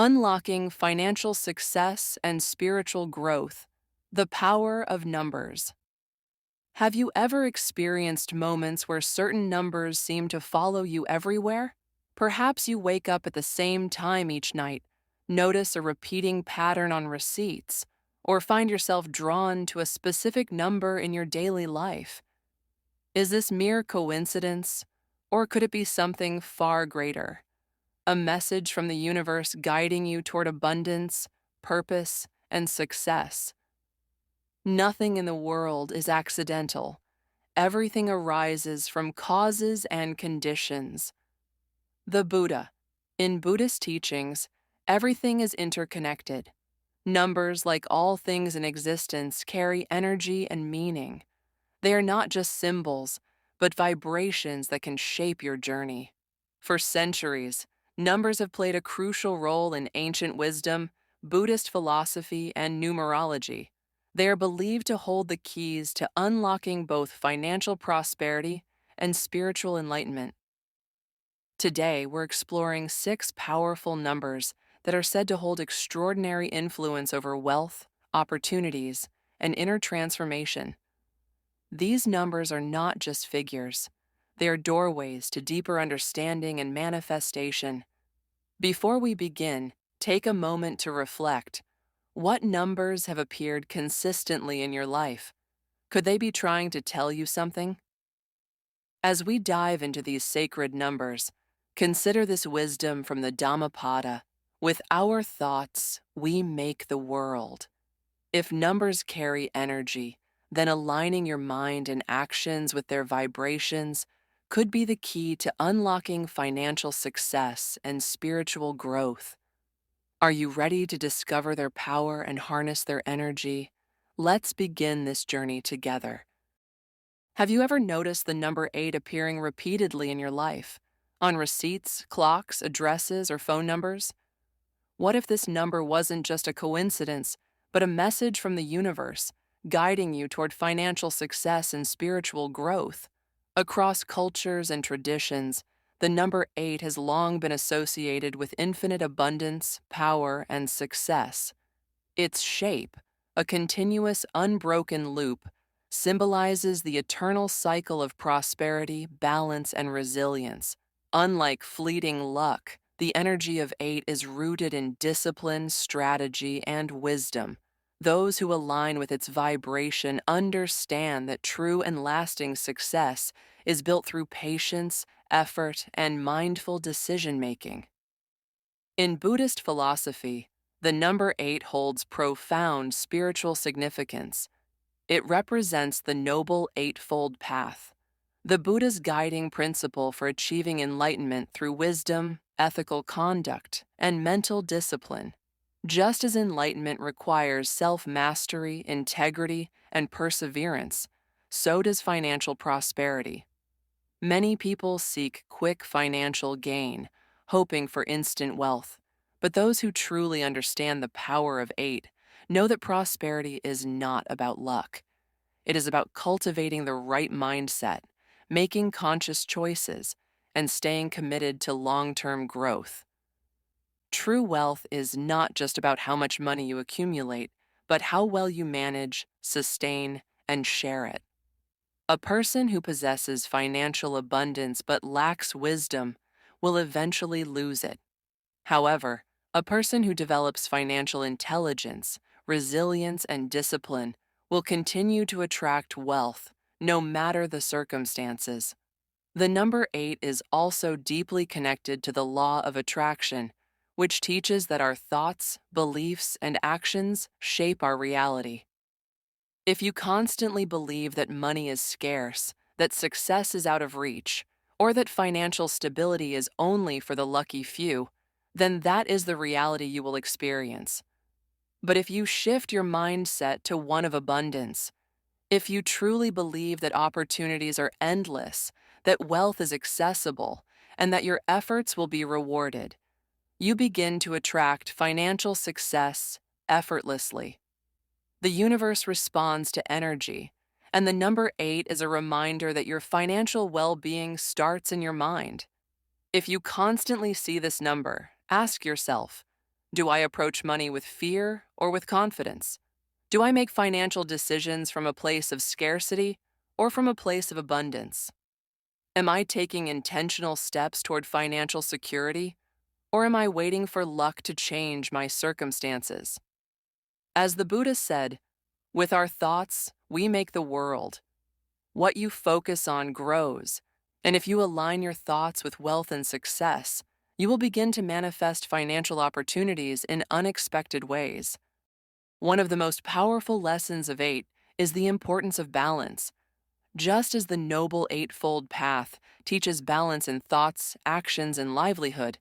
Unlocking financial success and spiritual growth. The power of numbers. Have you ever experienced moments where certain numbers seem to follow you everywhere? Perhaps you wake up at the same time each night, notice a repeating pattern on receipts, or find yourself drawn to a specific number in your daily life. Is this mere coincidence, or could it be something far greater? A message from the universe guiding you toward abundance, purpose, and success. Nothing in the world is accidental. Everything arises from causes and conditions. The Buddha. In Buddhist teachings, everything is interconnected. Numbers, like all things in existence, carry energy and meaning. They are not just symbols, but vibrations that can shape your journey. For centuries, numbers have played a crucial role in ancient wisdom, Buddhist philosophy, and numerology. They are believed to hold the keys to unlocking both financial prosperity and spiritual enlightenment. Today, we're exploring 6 powerful numbers that are said to hold extraordinary influence over wealth, opportunities, and inner transformation. These numbers are not just figures. They are doorways to deeper understanding and manifestation. Before we begin, take a moment to reflect. What numbers have appeared consistently in your life? Could they be trying to tell you something? As we dive into these sacred numbers, consider this wisdom from the Dhammapada. With our thoughts, we make the world. If numbers carry energy, then aligning your mind and actions with their vibrations could be the key to unlocking financial success and spiritual growth. Are you ready to discover their power and harness their energy? Let's begin this journey together. Have you ever noticed the number 8 appearing repeatedly in your life? On receipts, clocks, addresses, or phone numbers? What if this number wasn't just a coincidence, but a message from the universe, guiding you toward financial success and spiritual growth? Across cultures and traditions, the number 8 has long been associated with infinite abundance, power, and success. Its shape, a continuous, unbroken loop, symbolizes the eternal cycle of prosperity, balance, and resilience. Unlike fleeting luck, the energy of 8 is rooted in discipline, strategy, and wisdom. Those who align with its vibration understand that true and lasting success is built through patience, effort, and mindful decision-making. In Buddhist philosophy, the number 8 holds profound spiritual significance. It represents the Noble Eightfold Path, the Buddha's guiding principle for achieving enlightenment through wisdom, ethical conduct, and mental discipline. Just as enlightenment requires self-mastery, integrity, and perseverance, so does financial prosperity. Many people seek quick financial gain, hoping for instant wealth, but those who truly understand the power of 8 know that prosperity is not about luck. It is about cultivating the right mindset, making conscious choices, and staying committed to long-term growth. True wealth is not just about how much money you accumulate, but how well you manage, sustain, and share it. A person who possesses financial abundance but lacks wisdom will eventually lose it. However, a person who develops financial intelligence, resilience, and discipline will continue to attract wealth, no matter the circumstances. The number 8 is also deeply connected to the law of attraction, which teaches that our thoughts, beliefs, and actions shape our reality. If you constantly believe that money is scarce, that success is out of reach, or that financial stability is only for the lucky few, then that is the reality you will experience. But if you shift your mindset to one of abundance, if you truly believe that opportunities are endless, that wealth is accessible, and that your efforts will be rewarded, you begin to attract financial success effortlessly. The universe responds to energy, and the number 8 is a reminder that your financial well-being starts in your mind. If you constantly see this number, ask yourself, Do I approach money with fear or with confidence? Do I make financial decisions from a place of scarcity or from a place of abundance? Am I taking intentional steps toward financial security, or am I waiting for luck to change my circumstances? As the Buddha said, with our thoughts, we make the world. What you focus on grows, and if you align your thoughts with wealth and success, you will begin to manifest financial opportunities in unexpected ways. One of the most powerful lessons of eight is the importance of balance. Just as the Noble Eightfold Path teaches balance in thoughts, actions, and livelihood,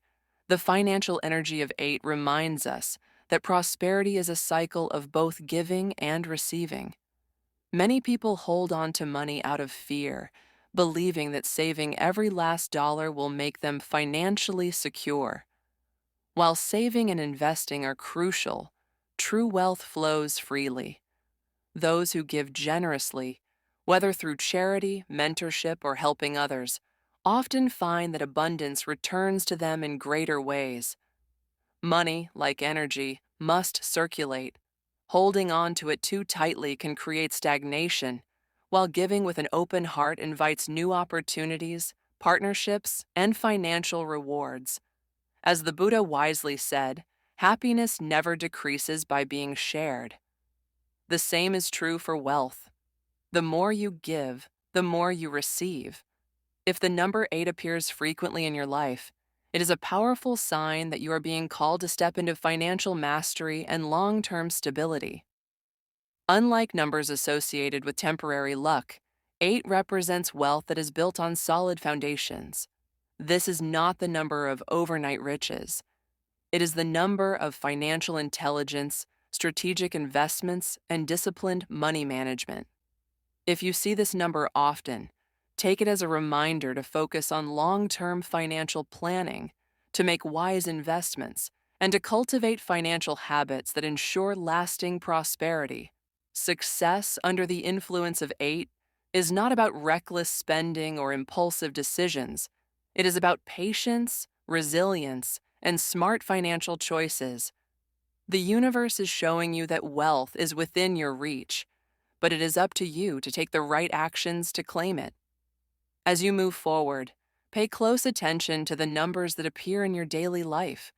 the financial energy of eight reminds us that prosperity is a cycle of both giving and receiving. Many people hold on to money out of fear, believing that saving every last dollar will make them financially secure. While saving and investing are crucial, true wealth flows freely. Those who give generously, whether through charity, mentorship, or helping others, often find that abundance returns to them in greater ways. Money, like energy, must circulate. Holding on to it too tightly can create stagnation, while giving with an open heart invites new opportunities, partnerships, and financial rewards. As the Buddha wisely said, happiness never decreases by being shared. The same is true for wealth. The more you give, the more you receive. If the number 8 appears frequently in your life, it is a powerful sign that you are being called to step into financial mastery and long-term stability. Unlike numbers associated with temporary luck, 8 represents wealth that is built on solid foundations. This is not the number of overnight riches. It is the number of financial intelligence, strategic investments, and disciplined money management. If you see this number often, take it as a reminder to focus on long-term financial planning, to make wise investments, and to cultivate financial habits that ensure lasting prosperity. Success under the influence of 8 is not about reckless spending or impulsive decisions. It is about patience, resilience, and smart financial choices. The universe is showing you that wealth is within your reach, but it is up to you to take the right actions to claim it. As you move forward, pay close attention to the numbers that appear in your daily life.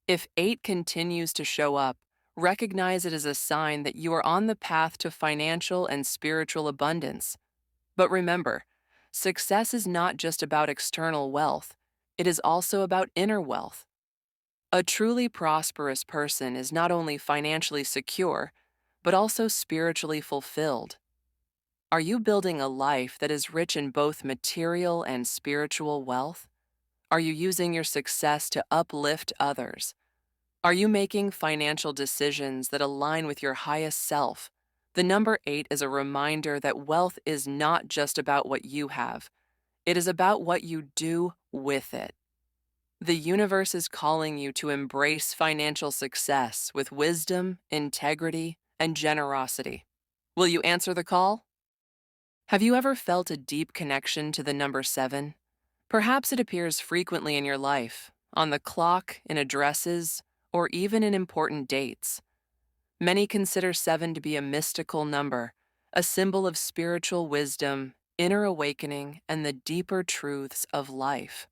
If 8 continues to show up, recognize it as a sign that you are on the path to financial and spiritual abundance. But remember, success is not just about external wealth, it is also about inner wealth. A truly prosperous person is not only financially secure, but also spiritually fulfilled. Are you building a life that is rich in both material and spiritual wealth? Are you using your success to uplift others? Are you making financial decisions that align with your highest self? The number 8 is a reminder that wealth is not just about what you have. It is about what you do with it. The universe is calling you to embrace financial success with wisdom, integrity, and generosity. Will you answer the call? Have you ever felt a deep connection to the number 7? Perhaps it appears frequently in your life, on the clock, in addresses, or even in important dates. Many consider 7 to be a mystical number, a symbol of spiritual wisdom, inner awakening, and the deeper truths of life.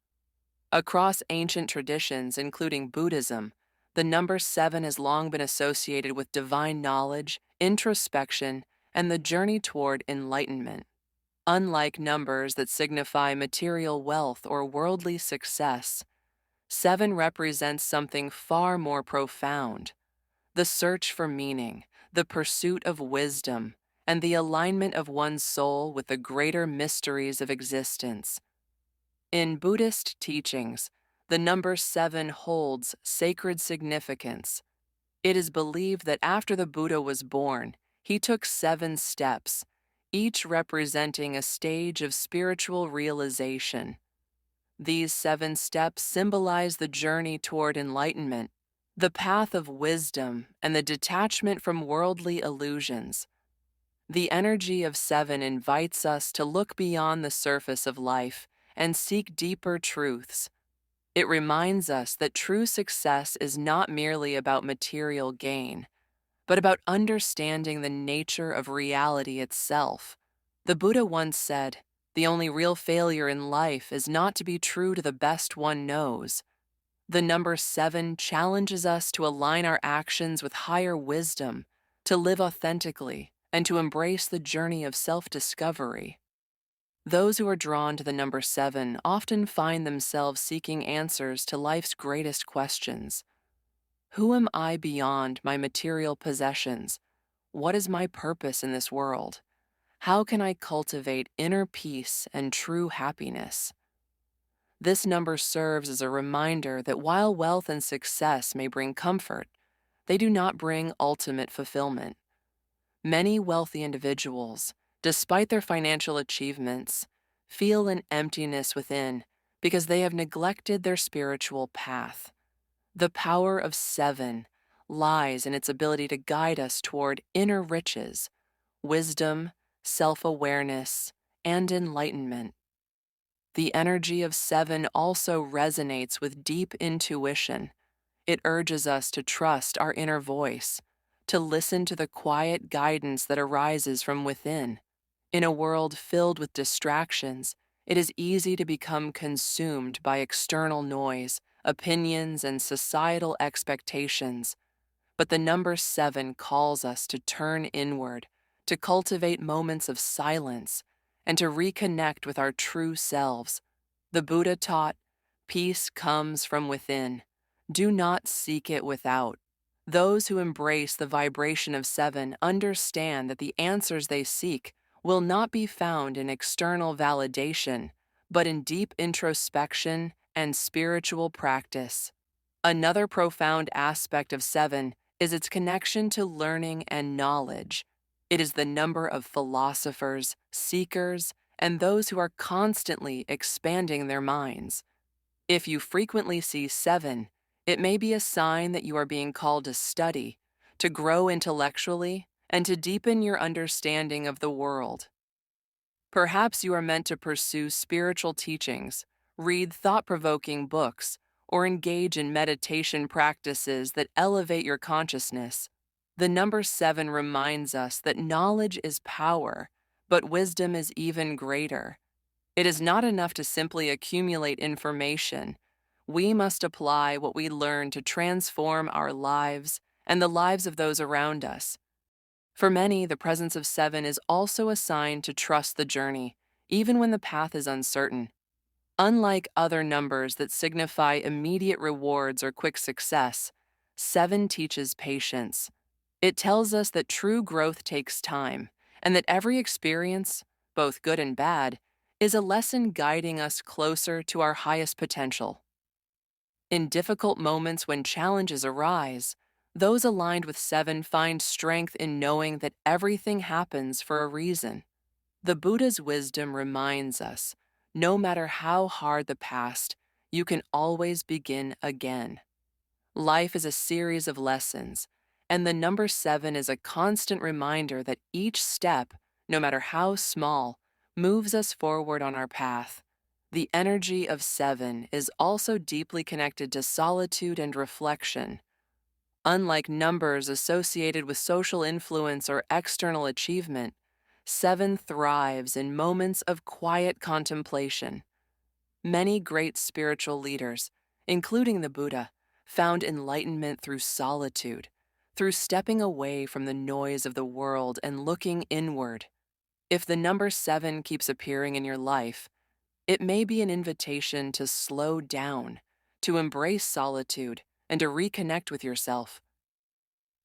Across ancient traditions, including Buddhism, the number 7 has long been associated with divine knowledge, introspection, and the journey toward enlightenment. Unlike numbers that signify material wealth or worldly success, 7 represents something far more profound: the search for meaning, the pursuit of wisdom, and the alignment of one's soul with the greater mysteries of existence. In Buddhist teachings, the number 7 holds sacred significance. It is believed that after the Buddha was born, he took 7 steps, each representing a stage of spiritual realization. These 7 steps symbolize the journey toward enlightenment, the path of wisdom, and the detachment from worldly illusions. The energy of 7 invites us to look beyond the surface of life and seek deeper truths. It reminds us that true success is not merely about material gain, but about understanding the nature of reality itself. The Buddha once said, "The only real failure in life is not to be true to the best one knows." The number 7 challenges us to align our actions with higher wisdom, to live authentically, and to embrace the journey of self-discovery. Those who are drawn to the number 7 often find themselves seeking answers to life's greatest questions. Who am I beyond my material possessions? What is my purpose in this world? How can I cultivate inner peace and true happiness? This number serves as a reminder that while wealth and success may bring comfort, they do not bring ultimate fulfillment. Many wealthy individuals, despite their financial achievements, feel an emptiness within because they have neglected their spiritual path. The power of 7 lies in its ability to guide us toward inner riches, wisdom, self-awareness, and enlightenment. The energy of 7 also resonates with deep intuition. It urges us to trust our inner voice, to listen to the quiet guidance that arises from within. In a world filled with distractions, it is easy to become consumed by external noise, opinions, and societal expectations. But the number 7 calls us to turn inward, to cultivate moments of silence, and to reconnect with our true selves. The Buddha taught, "Peace comes from within. Do not seek it without." Those who embrace the vibration of 7 understand that the answers they seek will not be found in external validation, but in deep introspection and spiritual practice. Another profound aspect of 7 is its connection to learning and knowledge. It is the number of philosophers, seekers, and those who are constantly expanding their minds. If you frequently see 7, it may be a sign that you are being called to study, to grow intellectually, and to deepen your understanding of the world. Perhaps you are meant to pursue spiritual teachings, read thought-provoking books, or engage in meditation practices that elevate your consciousness. The number 7 reminds us that knowledge is power, but wisdom is even greater. It is not enough to simply accumulate information. We must apply what we learn to transform our lives and the lives of those around us. For many, the presence of 7 is also a sign to trust the journey, even when the path is uncertain. Unlike other numbers that signify immediate rewards or quick success, 7 teaches patience. It tells us that true growth takes time, and that every experience, both good and bad, is a lesson guiding us closer to our highest potential. In difficult moments when challenges arise, those aligned with 7 find strength in knowing that everything happens for a reason. The Buddha's wisdom reminds us, no matter how hard the past, you can always begin again. Life is a series of lessons, and the number 7 is a constant reminder that each step, no matter how small, moves us forward on our path. The energy of 7 is also deeply connected to solitude and reflection. Unlike numbers associated with social influence or external achievement, 7 thrives in moments of quiet contemplation. Many great spiritual leaders, including the Buddha, found enlightenment through solitude, through stepping away from the noise of the world and looking inward. If the number 7 keeps appearing in your life, it may be an invitation to slow down, to embrace solitude, and to reconnect with yourself.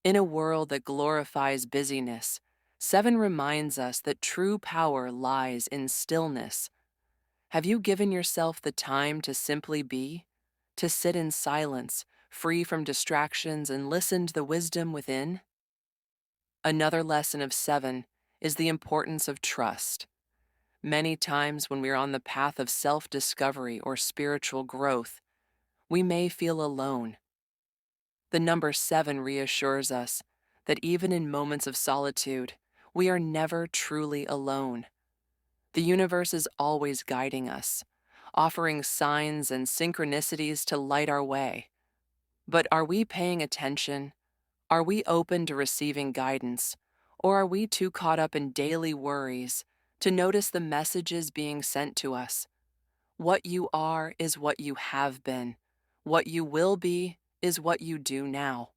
In a world that glorifies busyness, 7 reminds us that true power lies in stillness. Have you given yourself the time to simply be, to sit in silence, free from distractions, and listen to the wisdom within? Another lesson of 7 is the importance of trust. Many times when we are on the path of self-discovery or spiritual growth, we may feel alone. The number 7 reassures us that even in moments of solitude, we are never truly alone. The universe is always guiding us, offering signs and synchronicities to light our way. But are we paying attention? Are we open to receiving guidance? Or are we too caught up in daily worries to notice the messages being sent to us? What you are is what you have been. What you will be is what you do now.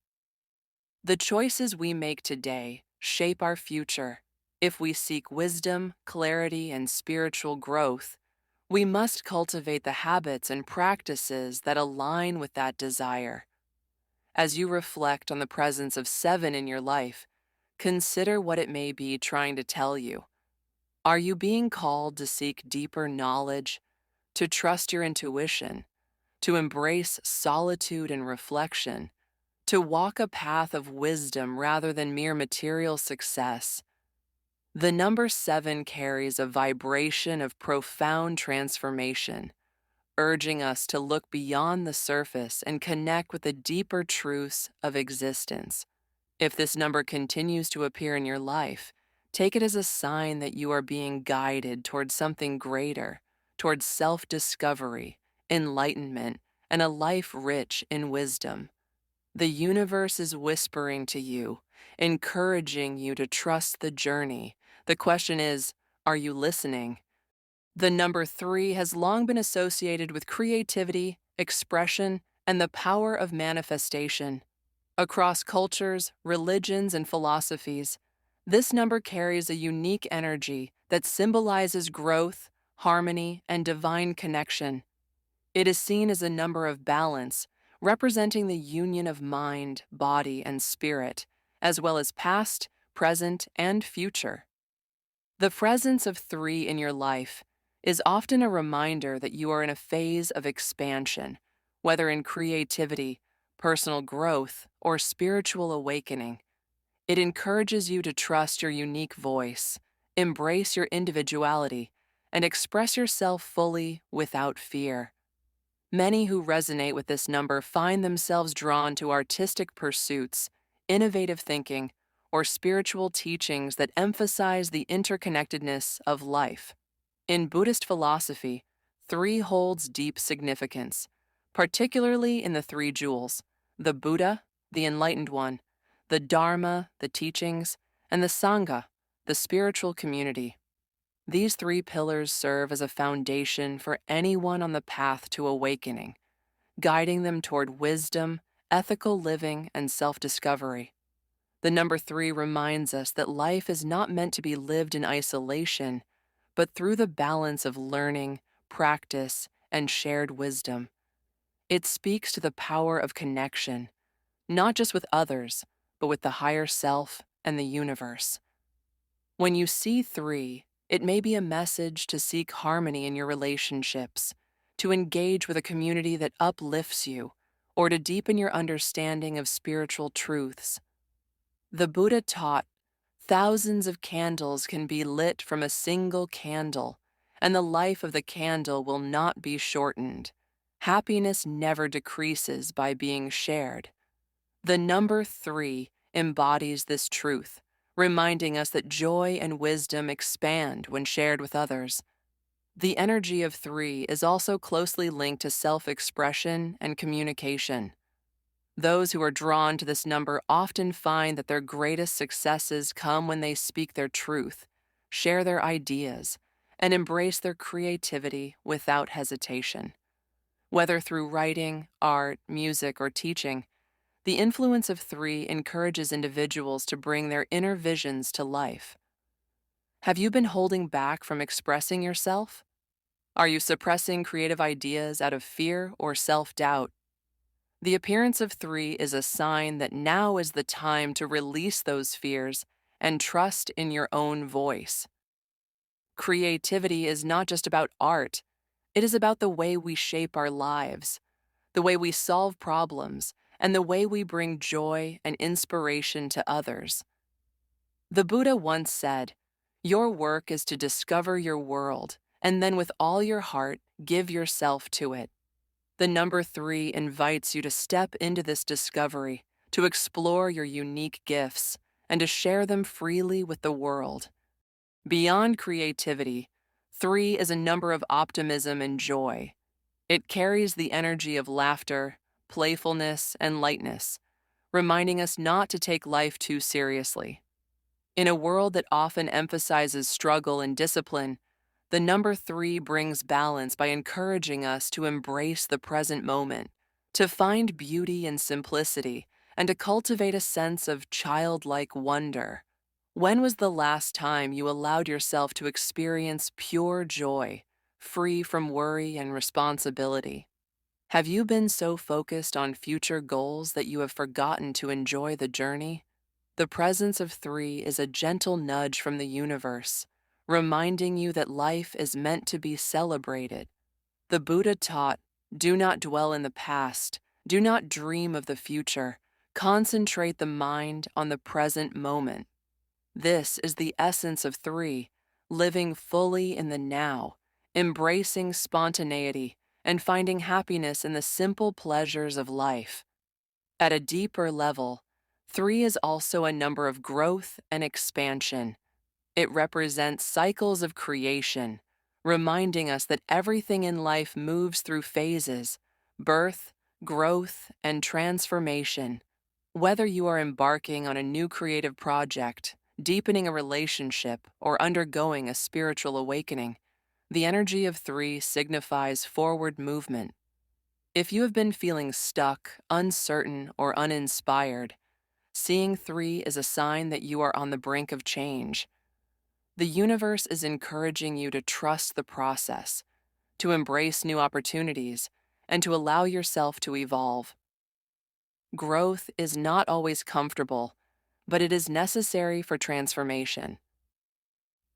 The choices we make today shape our future. If we seek wisdom, clarity, and spiritual growth, we must cultivate the habits and practices that align with that desire. As you reflect on the presence of 7 in your life, consider what it may be trying to tell you. Are you being called to seek deeper knowledge, to trust your intuition, to embrace solitude and reflection, to walk a path of wisdom rather than mere material success? The number 7 carries a vibration of profound transformation, urging us to look beyond the surface and connect with the deeper truths of existence. If this number continues to appear in your life, take it as a sign that you are being guided towards something greater, towards self-discovery, enlightenment, and a life rich in wisdom. The universe is whispering to you, encouraging you to trust the journey. The question is, are you listening? The number 3 has long been associated with creativity, expression, and the power of manifestation. Across cultures, religions, and philosophies, this number carries a unique energy that symbolizes growth, harmony, and divine connection. It is seen as a number of balance, representing the union of mind, body, and spirit, as well as past, present, and future. The presence of 3 in your life is often a reminder that you are in a phase of expansion, whether in creativity, personal growth, or spiritual awakening. It encourages you to trust your unique voice, embrace your individuality, and express yourself fully without fear. Many who resonate with this number find themselves drawn to artistic pursuits, innovative thinking, or spiritual teachings that emphasize the interconnectedness of life. In Buddhist philosophy, 3 holds deep significance, particularly in the 3 jewels: the Buddha, the Enlightened One, the Dharma, the teachings, and the Sangha, the spiritual community. These 3 pillars serve as a foundation for anyone on the path to awakening, guiding them toward wisdom, ethical living, and self-discovery. The number 3 reminds us that life is not meant to be lived in isolation, but through the balance of learning, practice, and shared wisdom. It speaks to the power of connection, not just with others, but with the higher self and the universe. When you see 3, it may be a message to seek harmony in your relationships, to engage with a community that uplifts you, or to deepen your understanding of spiritual truths. The Buddha taught, thousands of candles can be lit from a single candle, and the life of the candle will not be shortened. Happiness never decreases by being shared. The number 3 embodies this truth, reminding us that joy and wisdom expand when shared with others. The energy of 3 is also closely linked to self-expression and communication. Those who are drawn to this number often find that their greatest successes come when they speak their truth, share their ideas, and embrace their creativity without hesitation. Whether through writing, art, music, or teaching, the influence of 3 encourages individuals to bring their inner visions to life. Have you been holding back from expressing yourself? Are you suppressing creative ideas out of fear or self-doubt? The appearance of 3 is a sign that now is the time to release those fears and trust in your own voice. Creativity is not just about art, it is about the way we shape our lives, the way we solve problems, and the way we bring joy and inspiration to others. The Buddha once said, "Your work is to discover your world, and then with all your heart, give yourself to it." The number 3 invites you to step into this discovery, to explore your unique gifts, and to share them freely with the world. Beyond creativity, 3 is a number of optimism and joy. It carries the energy of laughter, playfulness, and lightness, reminding us not to take life too seriously. In a world that often emphasizes struggle and discipline, the number 3 brings balance by encouraging us to embrace the present moment, to find beauty in simplicity, and to cultivate a sense of childlike wonder. When was the last time you allowed yourself to experience pure joy, free from worry and responsibility? Have you been so focused on future goals that you have forgotten to enjoy the journey? The presence of 3 is a gentle nudge from the universe, reminding you that life is meant to be celebrated. The Buddha taught, "Do not dwell in the past, do not dream of the future, concentrate the mind on the present moment." This is the essence of 3, living fully in the now, embracing spontaneity, and finding happiness in the simple pleasures of life. At a deeper level, 3 is also a number of growth and expansion. It represents cycles of creation, reminding us that everything in life moves through phases: birth, growth, and transformation. Whether you are embarking on a new creative project, deepening a relationship, or undergoing a spiritual awakening, the energy of 3 signifies forward movement. If you have been feeling stuck, uncertain, or uninspired, seeing 3 is a sign that you are on the brink of change. The universe is encouraging you to trust the process, to embrace new opportunities, and to allow yourself to evolve. Growth is not always comfortable, but it is necessary for transformation.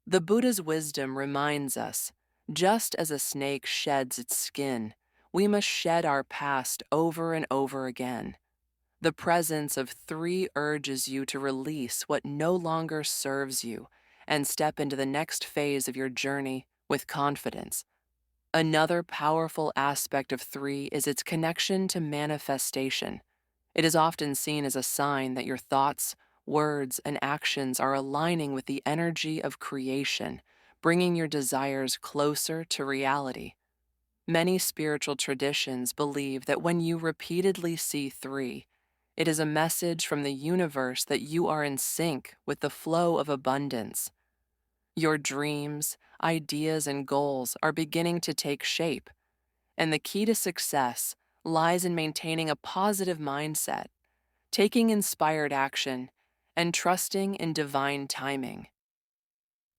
The Buddha's wisdom reminds us, just as a snake sheds its skin, we must shed our past over and over again. The presence of 3 urges you to release what no longer serves you and step into the next phase of your journey with confidence. Another powerful aspect of 3 is its connection to manifestation. It is often seen as a sign that your thoughts, words, and actions are aligning with the energy of creation, bringing your desires closer to reality. Many spiritual traditions believe that when you repeatedly see 3, it is a message from the universe that you are in sync with the flow of abundance. Your dreams, ideas, and goals are beginning to take shape, and the key to success lies in maintaining a positive mindset, taking inspired action, and trusting in divine timing.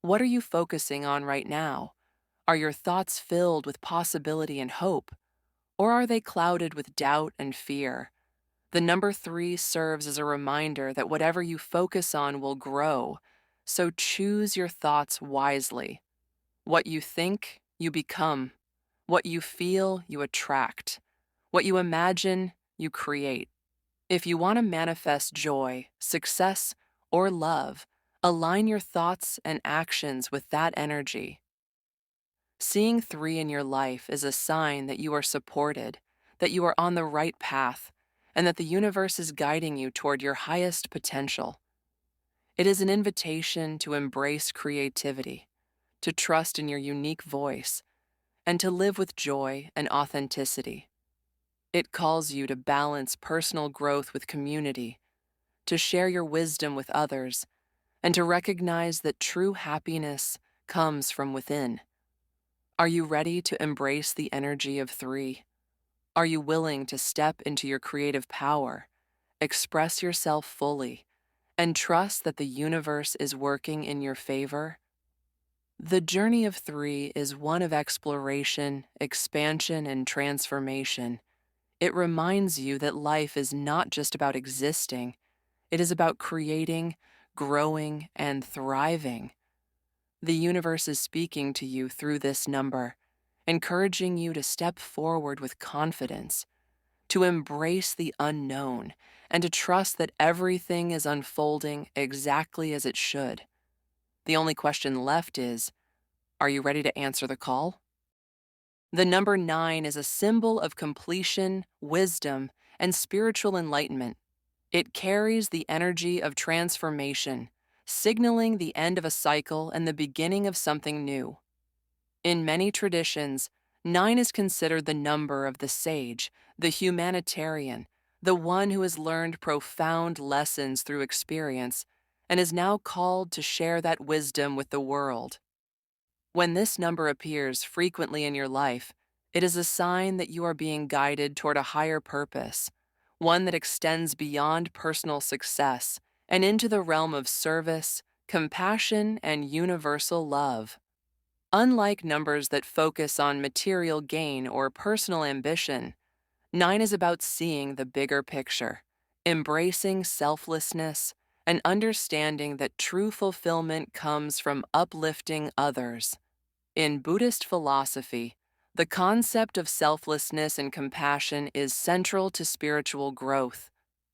What are you focusing on right now? Are your thoughts filled with possibility and hope, or are they clouded with doubt and fear? The number 3 serves as a reminder that whatever you focus on will grow, so choose your thoughts wisely. What you think, you become. What you feel, you attract. What you imagine, you create. If you want to manifest joy, success, or love, align your thoughts and actions with that energy. Seeing 3 in your life is a sign that you are supported, that you are on the right path, and that the universe is guiding you toward your highest potential. It is an invitation to embrace creativity, to trust in your unique voice, and to live with joy and authenticity. It calls you to balance personal growth with community, to share your wisdom with others, and to recognize that true happiness comes from within. Are you ready to embrace the energy of 3? Are you willing to step into your creative power, express yourself fully, and trust that the universe is working in your favor? The journey of 3 is one of exploration, expansion, and transformation. It reminds you that life is not just about existing, it is about creating, growing, and thriving. The universe is speaking to you through this number, encouraging you to step forward with confidence, to embrace the unknown, and to trust that everything is unfolding exactly as it should. The only question left is, are you ready to answer the call? The number 9 is a symbol of completion, wisdom, and spiritual enlightenment. It carries the energy of transformation, signaling the end of a cycle and the beginning of something new. In many traditions, 9 is considered the number of the sage, the humanitarian, the one who has learned profound lessons through experience and is now called to share that wisdom with the world. When this number appears frequently in your life, it is a sign that you are being guided toward a higher purpose, one that extends beyond personal success and into the realm of service, compassion, and universal love. Unlike numbers that focus on material gain or personal ambition, 9 is about seeing the bigger picture, embracing selflessness, and understanding that true fulfillment comes from uplifting others. In Buddhist philosophy, the concept of selflessness and compassion is central to spiritual growth.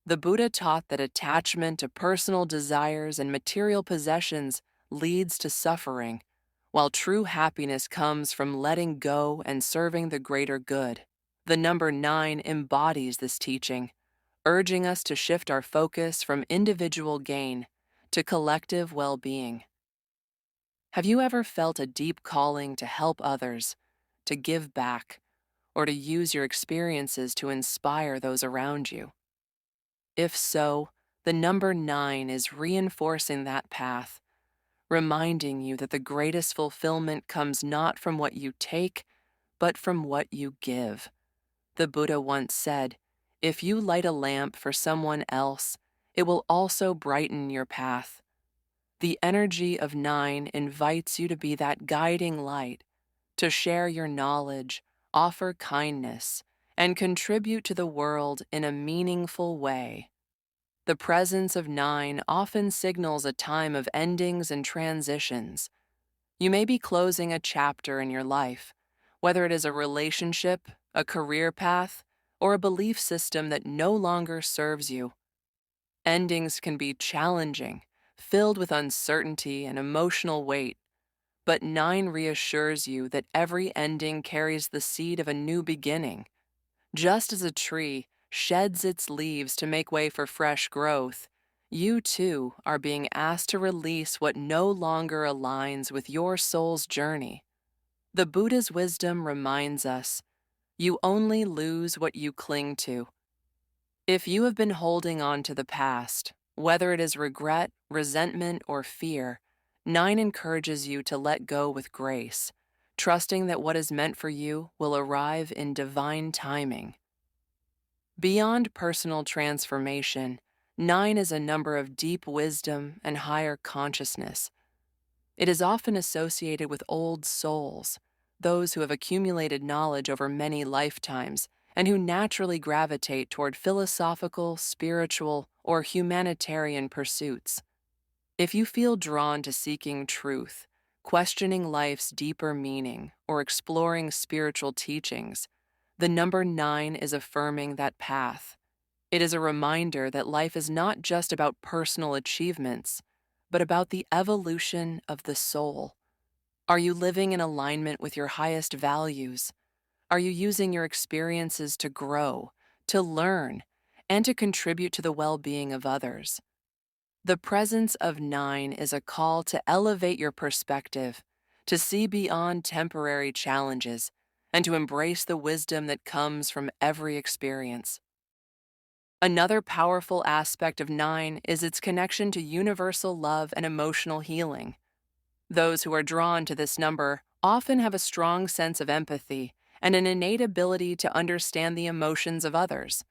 The Buddha taught that attachment to personal desires and material possessions leads to suffering, while true happiness comes from letting go and serving the greater good. The number 9 embodies this teaching, urging us to shift our focus from individual gain to collective well-being. Have you ever felt a deep calling to help others, to give back, or to use your experiences to inspire those around you? If so, the number 9 is reinforcing that path, reminding you that the greatest fulfillment comes not from what you take, but from what you give. The Buddha once said, "If you light a lamp for someone else, it will also brighten your path." The energy of 9 invites you to be that guiding light, to share your knowledge, offer kindness, and contribute to the world in a meaningful way. The presence of 9 often signals a time of endings and transitions. You may be closing a chapter in your life, whether it is a relationship, a career path, or a belief system that no longer serves you. Endings can be challenging, filled with uncertainty and emotional weight, but 9 reassures you that every ending carries the seed of a new beginning. Just as a tree sheds its leaves to make way for fresh growth, you too are being asked to release what no longer aligns with your soul's journey. The Buddha's wisdom reminds us, you only lose what you cling to. If you have been holding on to the past, whether it is regret, resentment, or fear, 9 encourages you to let go with grace, trusting that what is meant for you will arrive in divine timing. Beyond personal transformation, 9 is a number of deep wisdom and higher consciousness. It is often associated with old souls, those who have accumulated knowledge over many lifetimes and who naturally gravitate toward philosophical, spiritual, or humanitarian pursuits. If you feel drawn to seeking truth, questioning life's deeper meaning, or exploring spiritual teachings, the number 9 is affirming that path. It is a reminder that life is not just about personal achievements, but about the evolution of the soul. Are you living in alignment with your highest values? Are you using your experiences to grow, to learn, and to contribute to the well-being of others? The presence of 9 is a call to elevate your perspective, to see beyond temporary challenges, and to embrace the wisdom that comes from every experience. Another powerful aspect of 9 is its connection to universal love and emotional healing. Those who are drawn to this number often have a strong sense of empathy and an innate ability to understand the emotions of others.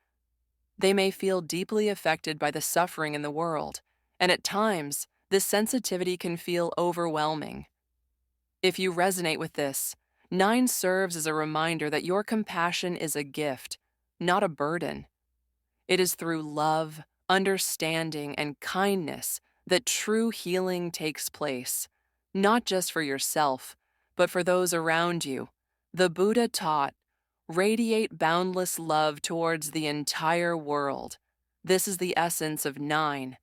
They may feel deeply affected by the suffering in the world, and at times, this sensitivity can feel overwhelming. If you resonate with this, 9 serves as a reminder that your compassion is a gift, not a burden. It is through love, understanding, and kindness that true healing takes place, not just for yourself, but for those around you. The Buddha taught, radiate boundless love towards the entire world. This is the essence of 9,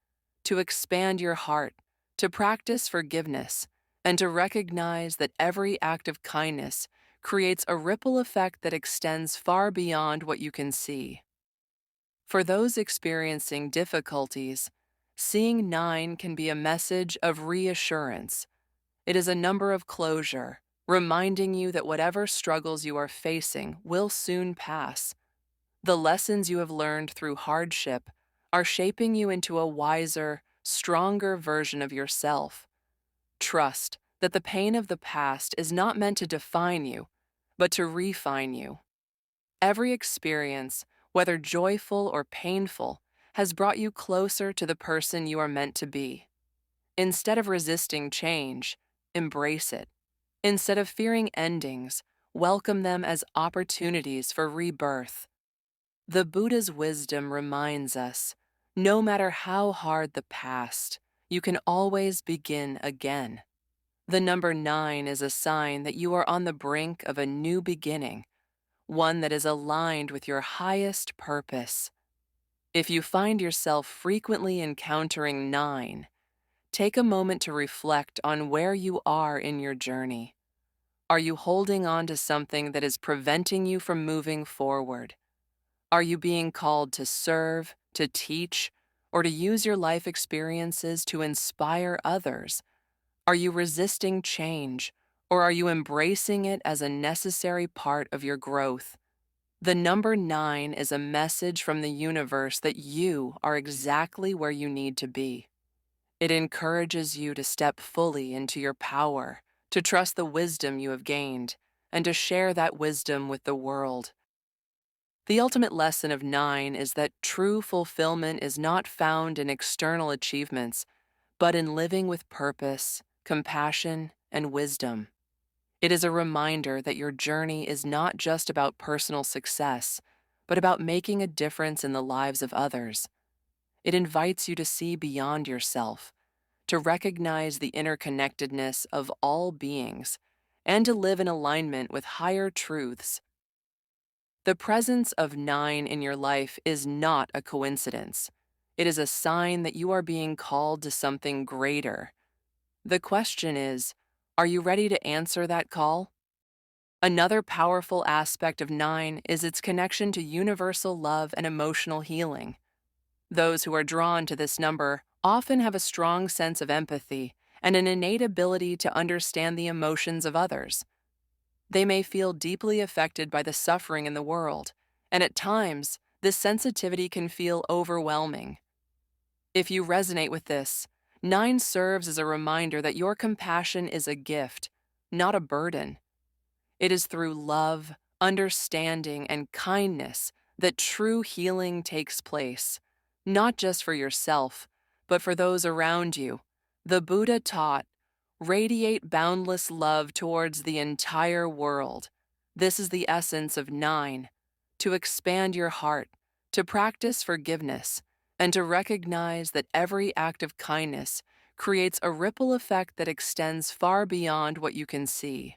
to expand your heart, to practice forgiveness, and to recognize that every act of kindness creates a ripple effect that extends far beyond what you can see. For those experiencing difficulties, seeing 9 can be a message of reassurance. It is a number of closure, reminding you that whatever struggles you are facing will soon pass. The lessons you have learned through hardship are shaping you into a wiser, stronger version of yourself. Trust that the pain of the past is not meant to define you, but to refine you. Every experience, whether joyful or painful, has brought you closer to the person you are meant to be. Instead of resisting change, embrace it. Instead of fearing endings, welcome them as opportunities for rebirth. The Buddha's wisdom reminds us, no matter how hard the past, you can always begin again. The number 9 is a sign that you are on the brink of a new beginning, one that is aligned with your highest purpose. If you find yourself frequently encountering 9, take a moment to reflect on where you are in your journey. Are you holding on to something that is preventing you from moving forward? Are you being called to serve, to teach, or to use your life experiences to inspire others? Are you resisting change, or are you embracing it as a necessary part of your growth? The number 9 is a message from the universe that you are exactly where you need to be. It encourages you to step fully into your power, to trust the wisdom you have gained, and to share that wisdom with the world. The ultimate lesson of 9 is that true fulfillment is not found in external achievements, but in living with purpose, compassion, and wisdom. It is a reminder that your journey is not just about personal success, but about making a difference in the lives of others. It invites you to see beyond yourself, to recognize the interconnectedness of all beings, and to live in alignment with higher truths. The presence of 9 in your life is not a coincidence. It is a sign that you are being called to something greater. The question is, are you ready to answer that call? Another powerful aspect of 9 is its connection to universal love and emotional healing. Those who are drawn to this number often have a strong sense of empathy and an innate ability to understand the emotions of others. They may feel deeply affected by the suffering in the world, and at times, this sensitivity can feel overwhelming. If you resonate with this, 9 serves as a reminder that your compassion is a gift, not a burden. It is through love, understanding, and kindness that true healing takes place, not just for yourself, but for those around you. The Buddha taught, radiate boundless love towards the entire world. This is the essence of 9, to expand your heart, to practice forgiveness, and to recognize that every act of kindness creates a ripple effect that extends far beyond what you can see.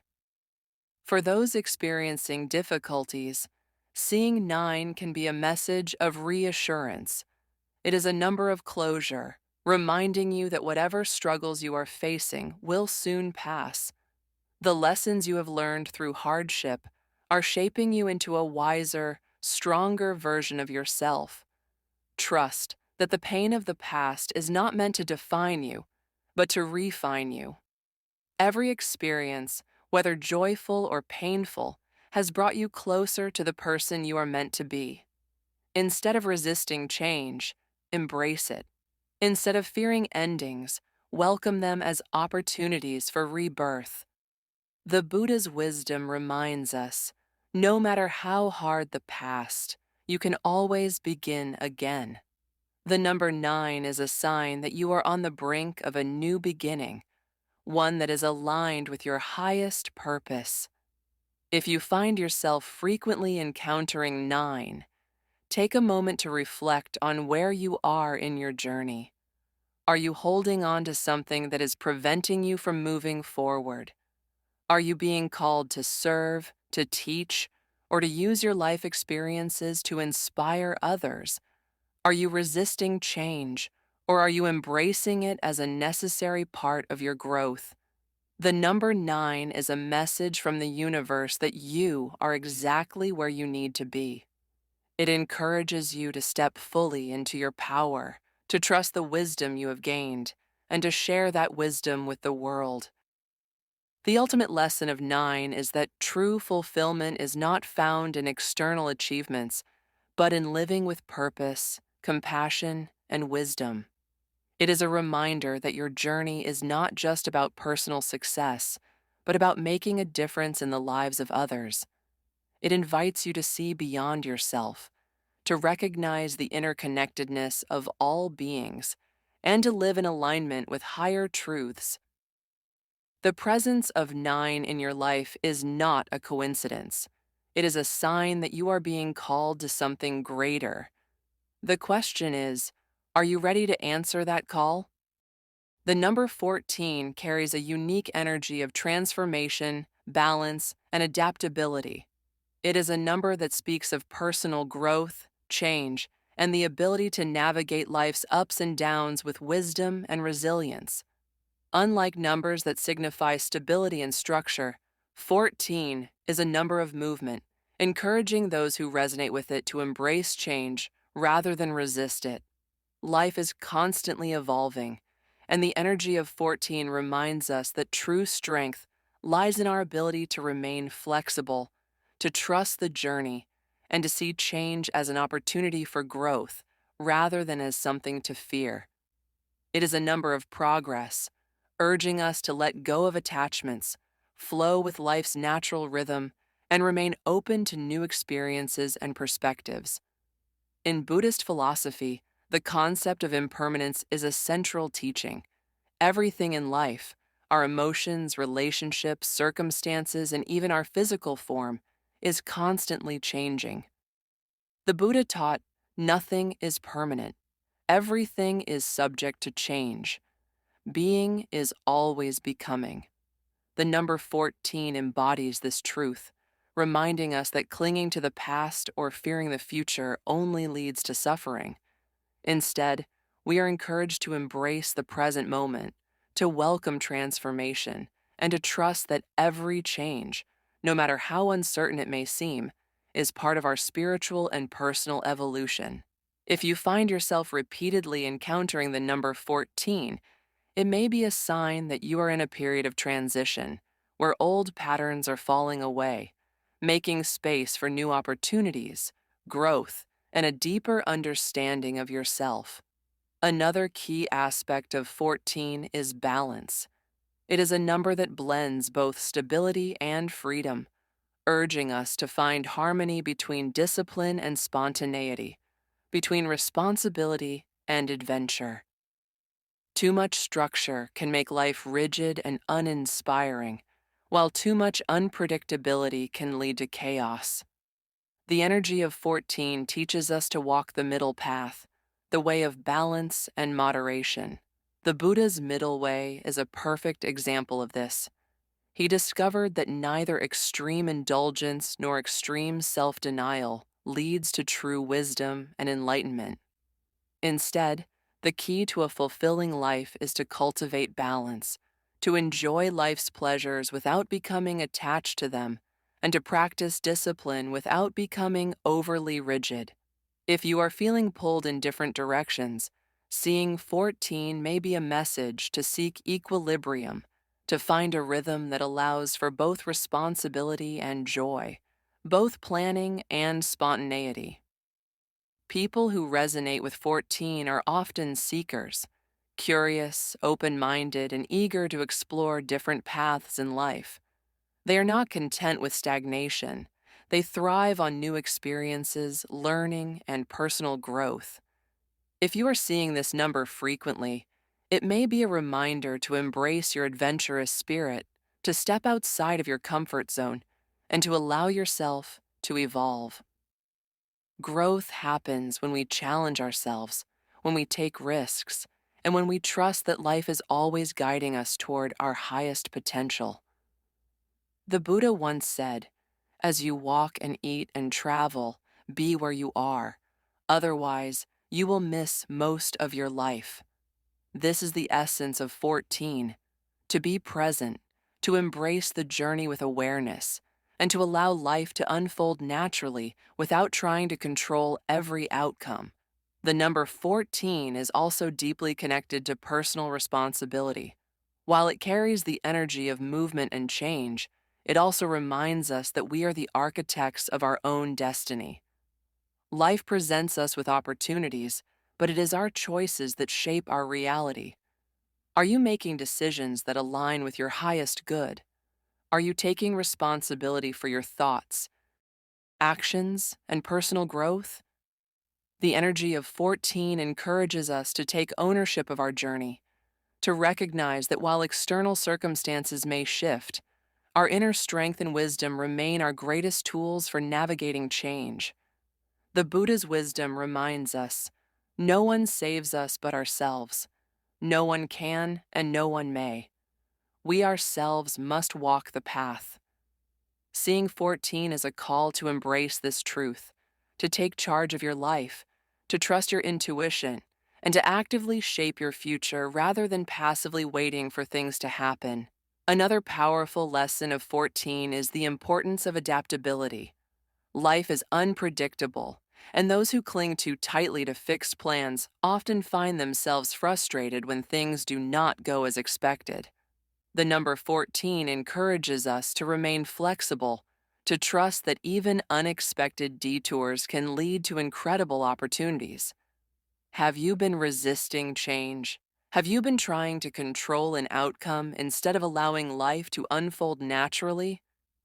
For those experiencing difficulties, seeing 9 can be a message of reassurance. It is a number of closure, reminding you that whatever struggles you are facing will soon pass. The lessons you have learned through hardship are shaping you into a wiser, stronger version of yourself. Trust that the pain of the past is not meant to define you, but to refine you. Every experience, whether joyful or painful, has brought you closer to the person you are meant to be. Instead of resisting change, embrace it. Instead of fearing endings, welcome them as opportunities for rebirth. The Buddha's wisdom reminds us, no matter how hard the past, you can always begin again. The number 9 is a sign that you are on the brink of a new beginning, one that is aligned with your highest purpose. If you find yourself frequently encountering 9, take a moment to reflect on where you are in your journey. Are you holding on to something that is preventing you from moving forward? Are you being called to serve, to teach, or to use your life experiences to inspire others? Are you resisting change, or are you embracing it as a necessary part of your growth? The number 9 is a message from the universe that you are exactly where you need to be. It encourages you to step fully into your power, to trust the wisdom you have gained, and to share that wisdom with the world. The ultimate lesson of 9 is that true fulfillment is not found in external achievements, but in living with purpose, compassion, and wisdom. It is a reminder that your journey is not just about personal success, but about making a difference in the lives of others. It invites you to see beyond yourself, to recognize the interconnectedness of all beings, and to live in alignment with higher truths. The presence of 9 in your life is not a coincidence. It is a sign that you are being called to something greater. The question is, are you ready to answer that call? The number 14 carries a unique energy of transformation, balance, and adaptability. It is a number that speaks of personal growth, change, and the ability to navigate life's ups and downs with wisdom and resilience. Unlike numbers that signify stability and structure, 14 is a number of movement, encouraging those who resonate with it to embrace change rather than resist it. Life is constantly evolving, and the energy of 14 reminds us that true strength lies in our ability to remain flexible, to trust the journey, and to see change as an opportunity for growth rather than as something to fear. It is a number of progress, urging us to let go of attachments, flow with life's natural rhythm, and remain open to new experiences and perspectives. In Buddhist philosophy, the concept of impermanence is a central teaching. Everything in life, our emotions, relationships, circumstances, and even our physical form, is constantly changing. The Buddha taught, nothing is permanent. Everything is subject to change. Being is always becoming. The number 14 embodies this truth, reminding us that clinging to the past or fearing the future only leads to suffering. Instead, we are encouraged to embrace the present moment, to welcome transformation, and to trust that every change, no matter how uncertain it may seem, is part of our spiritual and personal evolution. If you find yourself repeatedly encountering the number 14, it may be a sign that you are in a period of transition, where old patterns are falling away, making space for new opportunities, growth, and a deeper understanding of yourself. Another key aspect of 14 is balance. It is a number that blends both stability and freedom, urging us to find harmony between discipline and spontaneity, between responsibility and adventure. Too much structure can make life rigid and uninspiring, while too much unpredictability can lead to chaos. The energy of 14 teaches us to walk the middle path, the way of balance and moderation. The Buddha's middle way is a perfect example of this. He discovered that neither extreme indulgence nor extreme self-denial leads to true wisdom and enlightenment. Instead, the key to a fulfilling life is to cultivate balance, to enjoy life's pleasures without becoming attached to them, and to practice discipline without becoming overly rigid. If you are feeling pulled in different directions, seeing 14 may be a message to seek equilibrium, to find a rhythm that allows for both responsibility and joy, both planning and spontaneity. People who resonate with 14 are often seekers, curious, open-minded, and eager to explore different paths in life. They are not content with stagnation. They thrive on new experiences, learning, and personal growth. If you are seeing this number frequently, it may be a reminder to embrace your adventurous spirit, to step outside of your comfort zone, and to allow yourself to evolve. Growth happens when we challenge ourselves, when we take risks, and when we trust that life is always guiding us toward our highest potential. The Buddha once said, "As you walk and eat and travel, be where you are. Otherwise, you will miss most of your life." This is the essence of 14, to be present, to embrace the journey with awareness, and to allow life to unfold naturally without trying to control every outcome. The number 14 is also deeply connected to personal responsibility. While it carries the energy of movement and change, it also reminds us that we are the architects of our own destiny. Life presents us with opportunities, but it is our choices that shape our reality. Are you making decisions that align with your highest good? Are you taking responsibility for your thoughts, actions, and personal growth? The energy of 14 encourages us to take ownership of our journey, to recognize that while external circumstances may shift, our inner strength and wisdom remain our greatest tools for navigating change. The Buddha's wisdom reminds us, no one saves us but ourselves. No one can and no one may. We ourselves must walk the path. Seeing 14 as a call to embrace this truth, to take charge of your life, to trust your intuition, and to actively shape your future rather than passively waiting for things to happen. Another powerful lesson of 14 is the importance of adaptability. Life is unpredictable, and those who cling too tightly to fixed plans often find themselves frustrated when things do not go as expected. The number 14 encourages us to remain flexible, to trust that even unexpected detours can lead to incredible opportunities. Have you been resisting change? Have you been trying to control an outcome instead of allowing life to unfold naturally?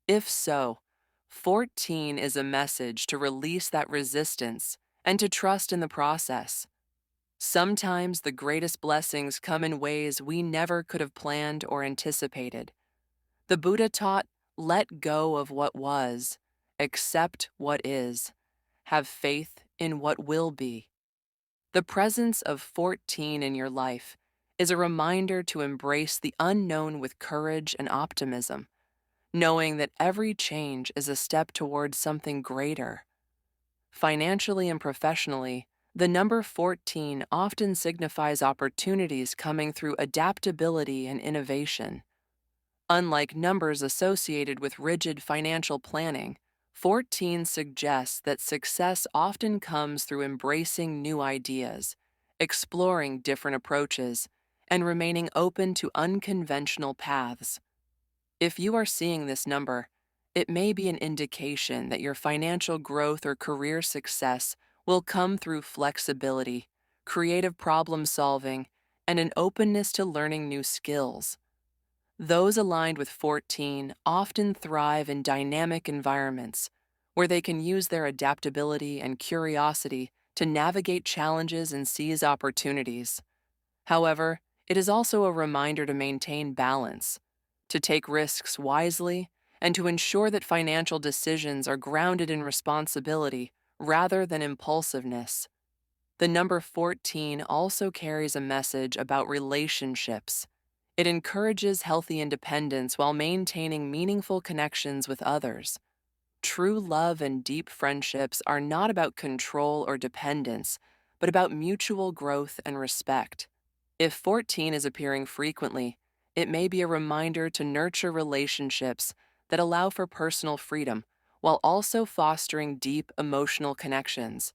If so, 14 is a message to release that resistance and to trust in the process. Sometimes the greatest blessings come in ways we never could have planned or anticipated. The Buddha taught, let go of what was, accept what is, have faith in what will be. The presence of 14 in your life is a reminder to embrace the unknown with courage and optimism, knowing that every change is a step towards something greater. Financially and professionally, the number 14 often signifies opportunities coming through adaptability and innovation. Unlike numbers associated with rigid financial planning, 14 suggests that success often comes through embracing new ideas, exploring different approaches, and remaining open to unconventional paths. If you are seeing this number, it may be an indication that your financial growth or career success will come through flexibility, creative problem solving, and an openness to learning new skills. Those aligned with 14 often thrive in dynamic environments where they can use their adaptability and curiosity to navigate challenges and seize opportunities. However, it is also a reminder to maintain balance, to take risks wisely, and to ensure that financial decisions are grounded in responsibility rather than impulsiveness. The number 14 also carries a message about relationships. It encourages healthy independence while maintaining meaningful connections with others. True love and deep friendships are not about control or dependence, but about mutual growth and respect. If 14 is appearing frequently, it may be a reminder to nurture relationships that allow for personal freedom while also fostering deep emotional connections.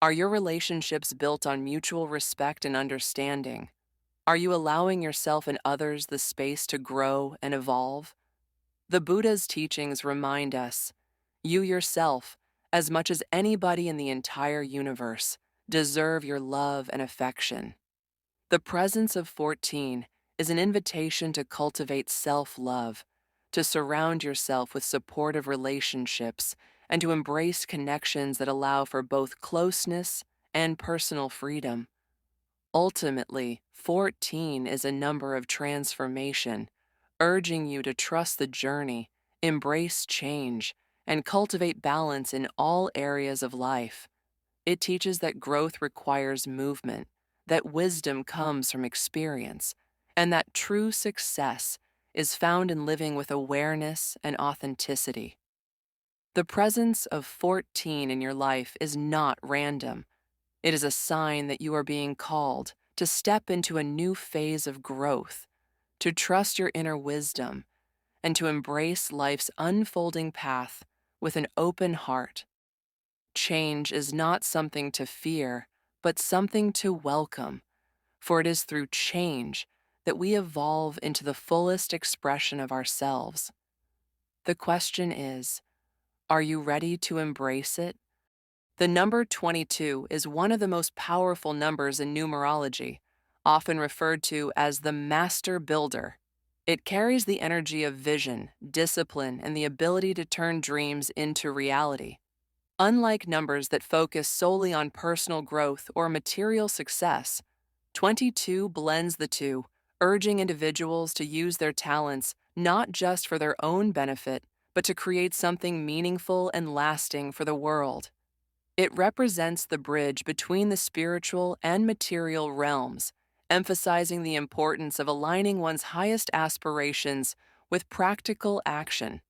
Are your relationships built on mutual respect and understanding? Are you allowing yourself and others the space to grow and evolve? The Buddha's teachings remind us, you yourself, as much as anybody in the entire universe, deserve your love and affection. The presence of 14 is an invitation to cultivate self-love, to surround yourself with supportive relationships, and to embrace connections that allow for both closeness and personal freedom. Ultimately, 14 is a number of transformation, urging you to trust the journey, embrace change, and cultivate balance in all areas of life. It teaches that growth requires movement, that wisdom comes from experience, and that true success is found in living with awareness and authenticity. The presence of 14 in your life is not random. It is a sign that you are being called to step into a new phase of growth, to trust your inner wisdom, and to embrace life's unfolding path with an open heart. Change is not something to fear, but something to welcome, for it is through change that we evolve into the fullest expression of ourselves. The question is, are you ready to embrace it? The number 22 is one of the most powerful numbers in numerology, often referred to as the master builder. It carries the energy of vision, discipline, and the ability to turn dreams into reality. Unlike numbers that focus solely on personal growth or material success, 22 blends the two, urging individuals to use their talents not just for their own benefit, but to create something meaningful and lasting for the world. It represents the bridge between the spiritual and material realms, emphasizing the importance of aligning one's highest aspirations with practical action.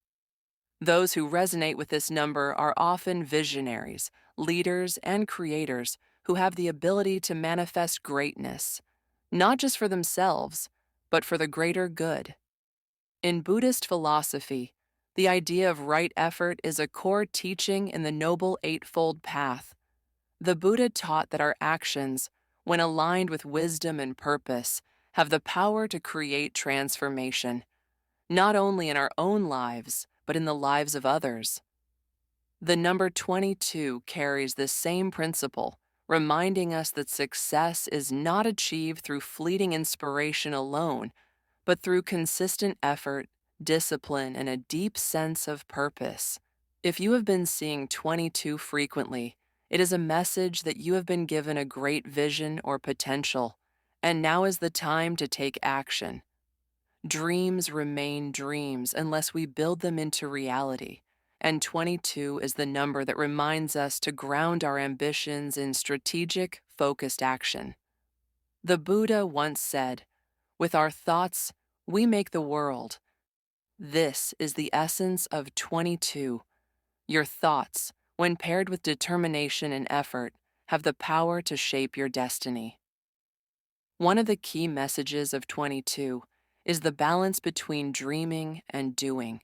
Those who resonate with this number are often visionaries, leaders, and creators who have the ability to manifest greatness, not just for themselves, but for the greater good. In Buddhist philosophy, the idea of right effort is a core teaching in the Noble Eightfold Path. The Buddha taught that our actions, when aligned with wisdom and purpose, have the power to create transformation, not only in our own lives, but in the lives of others. The number 22 carries this same principle, reminding us that success is not achieved through fleeting inspiration alone, but through consistent effort, discipline, and a deep sense of purpose. If you have been seeing 22 frequently, it is a message that you have been given a great vision or potential, and now is the time to take action. Dreams remain dreams unless we build them into reality, and 22 is the number that reminds us to ground our ambitions in strategic, focused action. The Buddha once said, "With our thoughts, we make the world." This is the essence of 22. Your thoughts, when paired with determination and effort, have the power to shape your destiny. One of the key messages of 22 is the balance between dreaming and doing.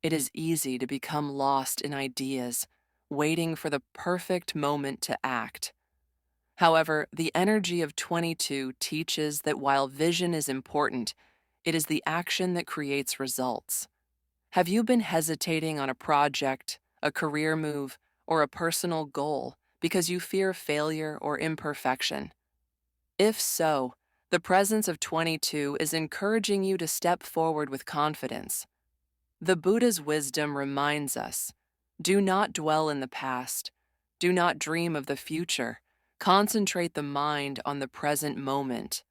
It is easy to become lost in ideas, waiting for the perfect moment to act. However, the energy of 22 teaches that while vision is important, it is the action that creates results. Have you been hesitating on a project, a career move, or a personal goal because you fear failure or imperfection? If so, the presence of 22 is encouraging you to step forward with confidence. The Buddha's wisdom reminds us, do not dwell in the past, do not dream of the future, concentrate the mind on the present moment.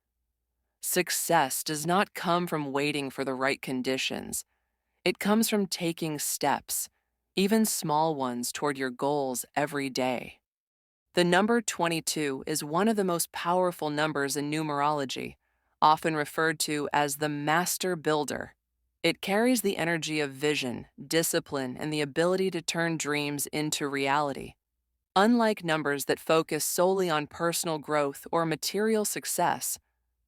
Success does not come from waiting for the right conditions. It comes from taking steps, even small ones, toward your goals every day. The number 22 is one of the most powerful numbers in numerology, often referred to as the master builder. It carries the energy of vision, discipline, and the ability to turn dreams into reality. Unlike numbers that focus solely on personal growth or material success,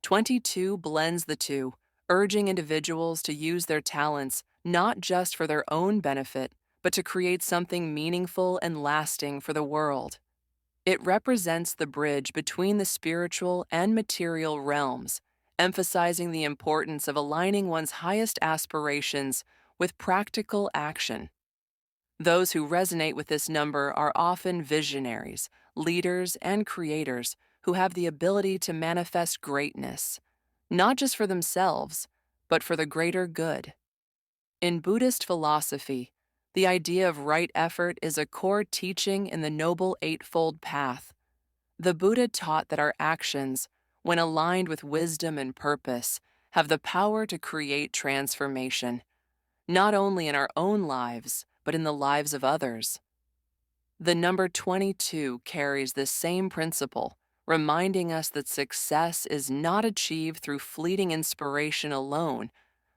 22 blends the two, urging individuals to use their talents not just for their own benefit, but to create something meaningful and lasting for the world. It represents the bridge between the spiritual and material realms, emphasizing the importance of aligning one's highest aspirations with practical action. Those who resonate with this number are often visionaries, leaders, and creators who have the ability to manifest greatness, not just for themselves, but for the greater good. In Buddhist philosophy, the idea of right effort is a core teaching in the Noble Eightfold Path. The Buddha taught that our actions, when aligned with wisdom and purpose, have the power to create transformation, not only in our own lives, but in the lives of others. The number 22 carries this same principle, reminding us that success is not achieved through fleeting inspiration alone,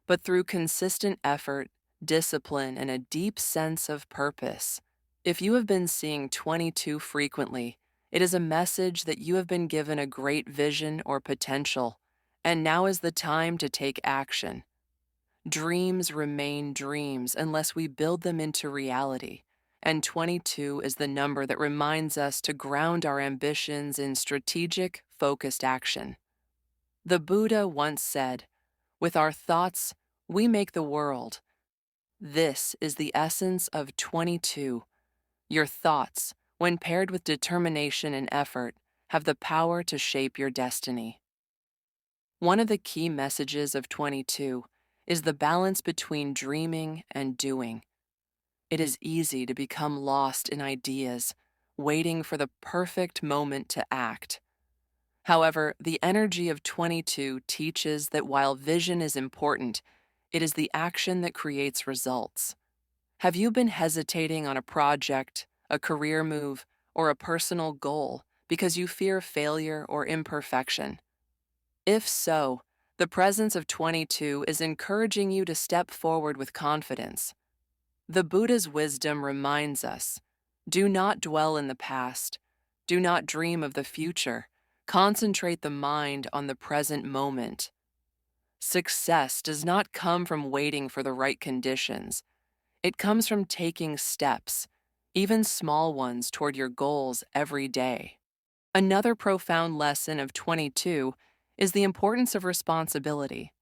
but through consistent effort, discipline, and a deep sense of purpose. If you have been seeing 22 frequently, it is a message that you have been given a great vision or potential, and now is the time to take action. Dreams remain dreams unless we build them into reality, and 22 is the number that reminds us to ground our ambitions in strategic, focused action. The Buddha once said, "With our thoughts, we make the world." This is the essence of 22. Your thoughts, when paired with determination and effort, have the power to shape your destiny. One of the key messages of 22 is the balance between dreaming and doing. It is easy to become lost in ideas, waiting for the perfect moment to act. However, the energy of 22 teaches that while vision is important, it is the action that creates results. Have you been hesitating on a project, a career move, or a personal goal because you fear failure or imperfection? If so, the presence of 22 is encouraging you to step forward with confidence. The Buddha's wisdom reminds us, do not dwell in the past, do not dream of the future, concentrate the mind on the present moment. Success does not come from waiting for the right conditions. It comes from taking steps, even small ones, toward your goals every day. Another profound lesson of 22 is the importance of responsibility.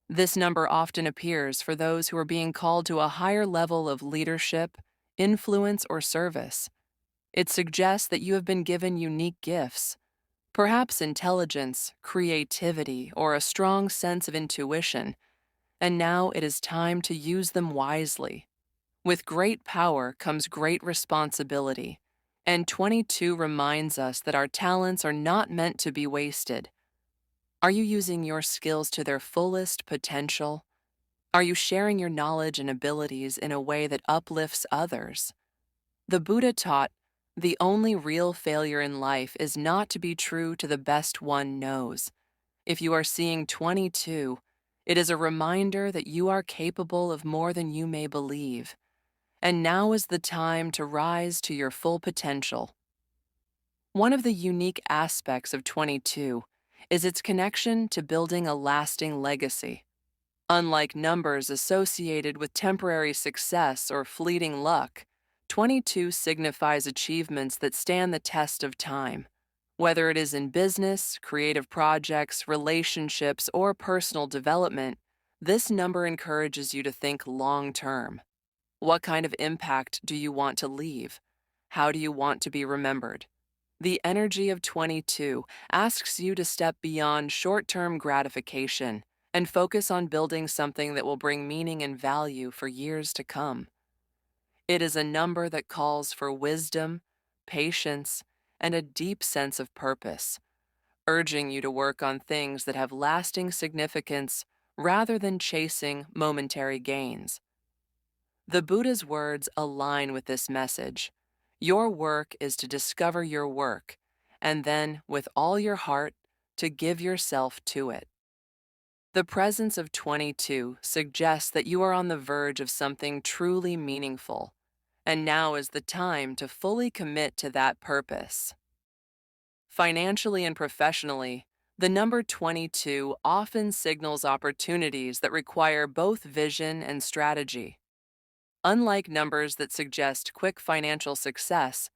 This number often appears for those who are being called to a higher level of leadership, influence, or service. It suggests that you have been given unique gifts, perhaps intelligence, creativity, or a strong sense of intuition, and now it is time to use them wisely. With great power comes great responsibility, and 22 reminds us that our talents are not meant to be wasted. Are you using your skills to their fullest potential? Are you sharing your knowledge and abilities in a way that uplifts others? The Buddha taught, the only real failure in life is not to be true to the best one knows. If you are seeing 22, it is a reminder that you are capable of more than you may believe. And now is the time to rise to your full potential. One of the unique aspects of 22 is its connection to building a lasting legacy. Unlike numbers associated with temporary success or fleeting luck, 22 signifies achievements that stand the test of time. Whether it is in business, creative projects, relationships, or personal development, this number encourages you to think long-term. What kind of impact do you want to leave? How do you want to be remembered? The energy of 22 asks you to step beyond short-term gratification and focus on building something that will bring meaning and value for years to come. It is a number that calls for wisdom, patience, and a deep sense of purpose, urging you to work on things that have lasting significance rather than chasing momentary gains. The Buddha's words align with this message. Your work is to discover your work, and then, with all your heart, to give yourself to it. The presence of 22 suggests that you are on the verge of something truly meaningful, and now is the time to fully commit to that purpose. Financially and professionally, the number 22 often signals opportunities that require both vision and strategy. Unlike numbers that suggest quick financial success,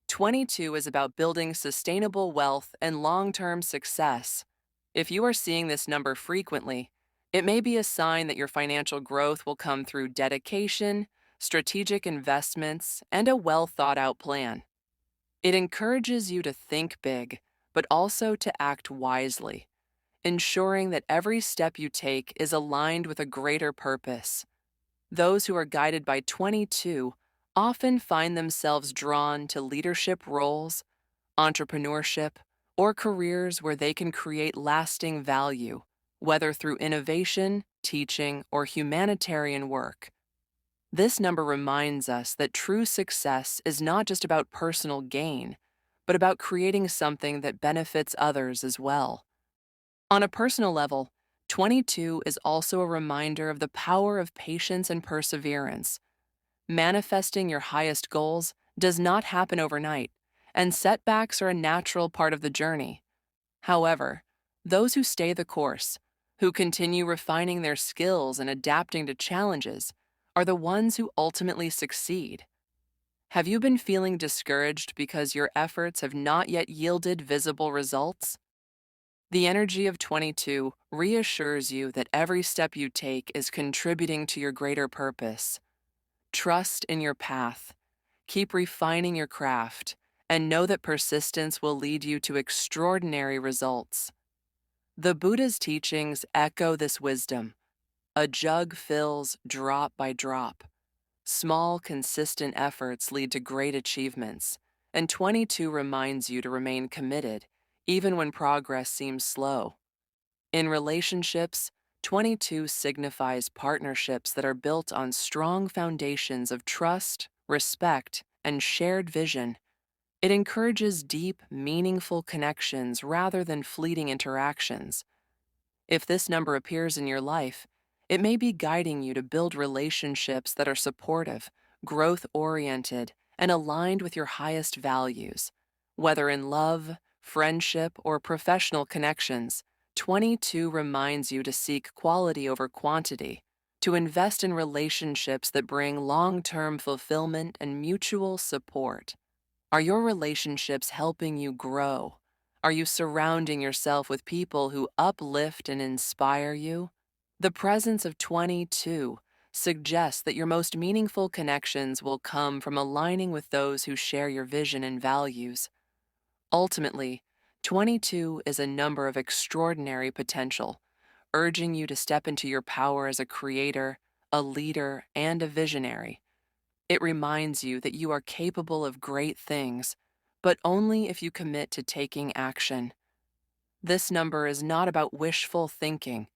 22 is about building sustainable wealth and long-term success. If you are seeing this number frequently, it may be a sign that your financial growth will come through dedication, strategic investments, and a well-thought-out plan. It encourages you to think big, but also to act wisely, ensuring that every step you take is aligned with a greater purpose. Those who are guided by 22 often find themselves drawn to leadership roles, entrepreneurship, or careers where they can create lasting value, whether through innovation, teaching, or humanitarian work. This number reminds us that true success is not just about personal gain, but about creating something that benefits others as well. On a personal level, 22 is also a reminder of the power of patience and perseverance. Manifesting your highest goals does not happen overnight, and setbacks are a natural part of the journey. However, those who stay the course, who continue refining their skills and adapting to challenges, are the ones who ultimately succeed. Have you been feeling discouraged because your efforts have not yet yielded visible results? The energy of 22 reassures you that every step you take is contributing to your greater purpose. Trust in your path, keep refining your craft, and know that persistence will lead you to extraordinary results. The Buddha's teachings echo this wisdom. A jug fills drop by drop. Small, consistent efforts lead to great achievements, and 22 reminds you to remain committed, even when progress seems slow. In relationships, 22 signifies partnerships that are built on strong foundations of trust, respect, and shared vision. It encourages deep, meaningful connections rather than fleeting interactions. If this number appears in your life, it may be guiding you to build relationships that are supportive, growth-oriented, and aligned with your highest values. Whether in love, friendship, or professional connections, 22 reminds you to seek quality over quantity, to invest in relationships that bring long-term fulfillment and mutual support. Are your relationships helping you grow? Are you surrounding yourself with people who uplift and inspire you? The presence of 22 suggests that your most meaningful connections will come from aligning with those who share your vision and values. Ultimately, 22 is a number of extraordinary potential, urging you to step into your power as a creator, a leader, and a visionary. It reminds you that you are capable of great things, but only if you commit to taking action. This number is not about wishful thinking.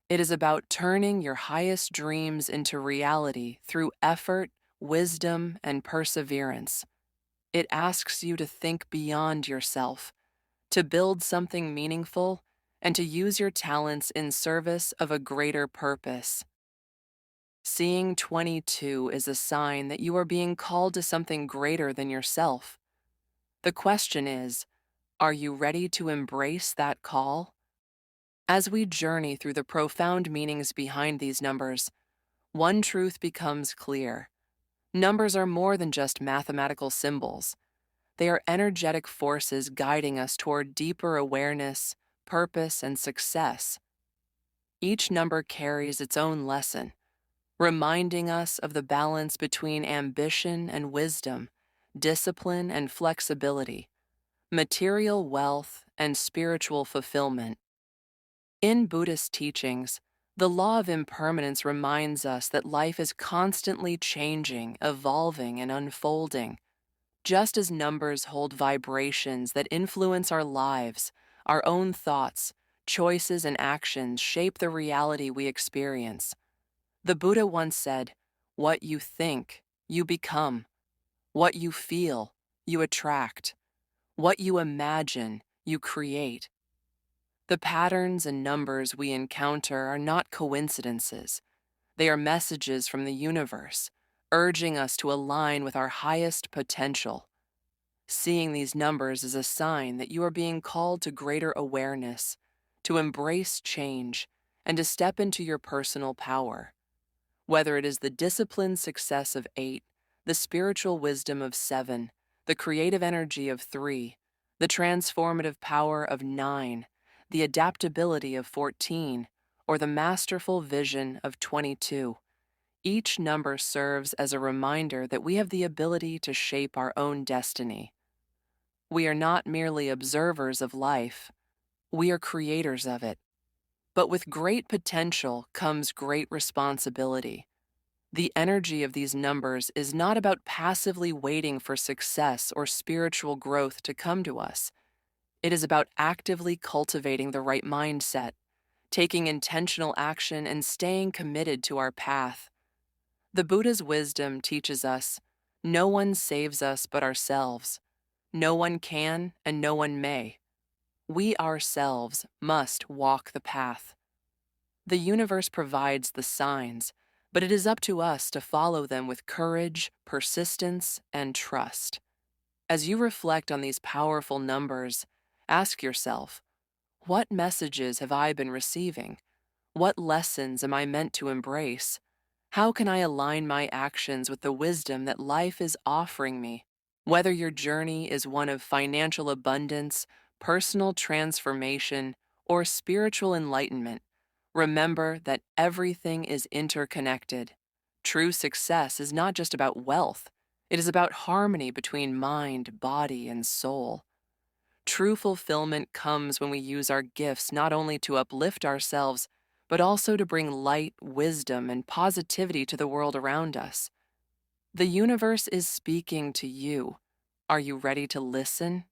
It is about turning your highest dreams into reality through effort, wisdom, and perseverance. It asks you to think beyond yourself, to build something meaningful, and to use your talents in service of a greater purpose. Seeing 22 is a sign that you are being called to something greater than yourself. The question is, are you ready to embrace that call? As we journey through the profound meanings behind these numbers, one truth becomes clear. Numbers are more than just mathematical symbols. They are energetic forces guiding us toward deeper awareness, purpose, and success. Each number carries its own lesson, reminding us of the balance between ambition and wisdom, discipline and flexibility, material wealth and spiritual fulfillment. In Buddhist teachings, the law of impermanence reminds us that life is constantly changing, evolving, and unfolding. Just as numbers hold vibrations that influence our lives, our own thoughts, choices, and actions shape the reality we experience. The Buddha once said, "What you think, you become. What you feel, you attract. What you imagine, you create." The patterns and numbers we encounter are not coincidences. They are messages from the universe, urging us to align with our highest potential. Seeing these numbers is a sign that you are being called to greater awareness, to embrace change, and to step into your personal power. Whether it is the disciplined success of 8, the spiritual wisdom of 7, the creative energy of 3, the transformative power of 9, the adaptability of 14, or the masterful vision of 22, each number serves as a reminder that we have the ability to shape our own destiny. We are not merely observers of life, we are creators of it. But with great potential comes great responsibility. The energy of these numbers is not about passively waiting for success or spiritual growth to come to us. It is about actively cultivating the right mindset, taking intentional action, and staying committed to our path. The Buddha's wisdom teaches us, no one saves us but ourselves. No one can and no one may. We ourselves must walk the path. The universe provides the signs, but it is up to us to follow them with courage, persistence, and trust. As you reflect on these powerful numbers, ask yourself, what messages have I been receiving? What lessons am I meant to embrace? How can I align my actions with the wisdom that life is offering me? Whether your journey is one of financial abundance, personal transformation, or spiritual enlightenment, remember that everything is interconnected. True success is not just about wealth, it is about harmony between mind, body, and soul. True fulfillment comes when we use our gifts not only to uplift ourselves, but also to bring light, wisdom, and positivity to the world around us. The universe is speaking to you. Are you ready to listen?